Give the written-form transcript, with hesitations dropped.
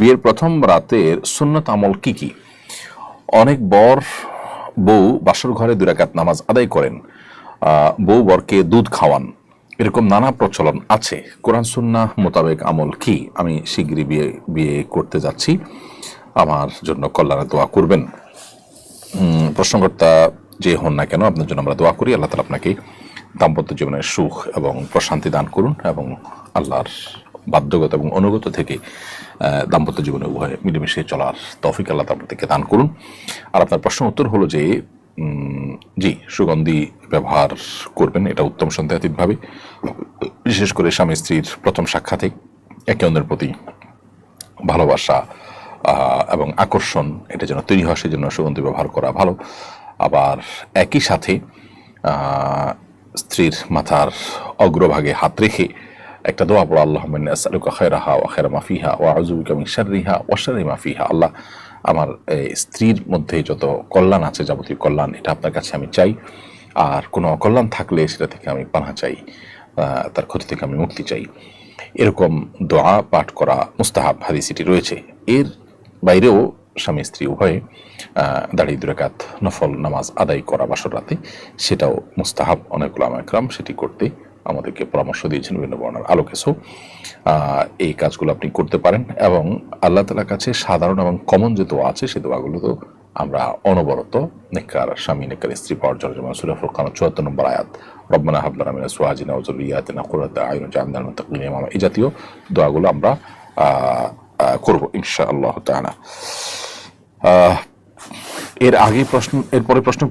বিয়ের প্রথম রাতের সুন্নত আমল কি কি? অনেক বর বউ বাসর ঘরে 2 রাকাত নামাজ আদায় করেন, বউ বরকে দুধ খাওয়ান, এরকম নানা প্রচলন আছে। কোরআন সুন্নাহ মোতাবেক আমল কি? আমি শীঘ্রই বিয়ে করতে যাচ্ছি, আমার জন্য কল্যাণে দোয়া করবেন। প্রশ্নকর্তা যে হন না কেন, আপনার জন্য আমরা দোয়া করি। আল্লাহ তাআলা আপনাকে দাম্পত্য জীবনের সুখ এবং প্রশান্তি দান করুন এবং আল্লাহর বাধ্যগত এবং অনুগত থেকে দাম্পত্য জীবনে উভয়ে মিলেমিশে চলার তৌফিক আল্লাহ আপনাদেরকে দান করুন। আর আপনার প্রশ্ন উত্তর হলো যে জি, সুগন্ধি ব্যবহার করবেন, এটা উত্তম সন্দেহাতীতভাবে, বিশেষ করে স্বামী স্ত্রীর প্রথম সাক্ষাতে একে অন্যের প্রতি ভালোবাসা এবং আকর্ষণ এটা যেন তৈরি হয়, সেজন্য সুগন্ধি ব্যবহার করা ভালো। আবার একই সাথে স্ত্রীর মাথার অগ্রভাগে হাত রেখে একটা দোয়া পড়া, আল্লাহুম্মা ইন্নী আসআলুকা খায়রাহা ওয়া খায়রা মা ফিহা ওয়া আউযু বিকা মিন শাররিহা ওয়া শাররি মা ফিহা। আল্লাহ, আমার স্ত্রীর মধ্যে যত কল্যাণ আছে, যাবতীয় কল্যাণ, এটা আপনার কাছে আমি চাই, আর কোনো অকল্যাণ থাকলে সেটা থেকে আমি পানাহ চাই, তার ক্ষতি থেকে আমি মুক্তি চাই। এরকম দোয়া পাঠ করা মুস্তাহাব, হাদিস এটি রয়েছে। এর বাইরেও স্বামী স্ত্রী উভয়ে দাঁড়িয়ে 2 রাকাত নফল নামাজ আদায় করা বাসর রাতে, সেটাও মুস্তাহাব। অনেক উলামা ইকরাম সেটি করতে আমাদেরকে পরামর্শ দিয়েছেন বিভিন্ন বর্ণনার আলোকে। সো এই কাজগুলো আপনি করতে পারেন এবং আল্লাহ তাআলার কাছে সাধারণ এবং কমন যে দোয়া আছে, সেই দোয়াগুলো তো আমরা অনবরত নেককার স্বামী নেককার স্ত্রী পাওয়ার জন্য, যেমন সূরা ফুরকান ৭৪ নম্বর আয়াত, রব্বানা হাব লানা মিন আজওয়াজিনা ওয়া যুররিয়্যাতিনা কুররাতা আয়ুন ওয়াজআলনা লিল মুত্তাকিনা ইমামা, এই জাতীয় দোয়াগুলো আমরা করব ইনশাআল্লাহ তাআলা। এরপরে প্রশ্ন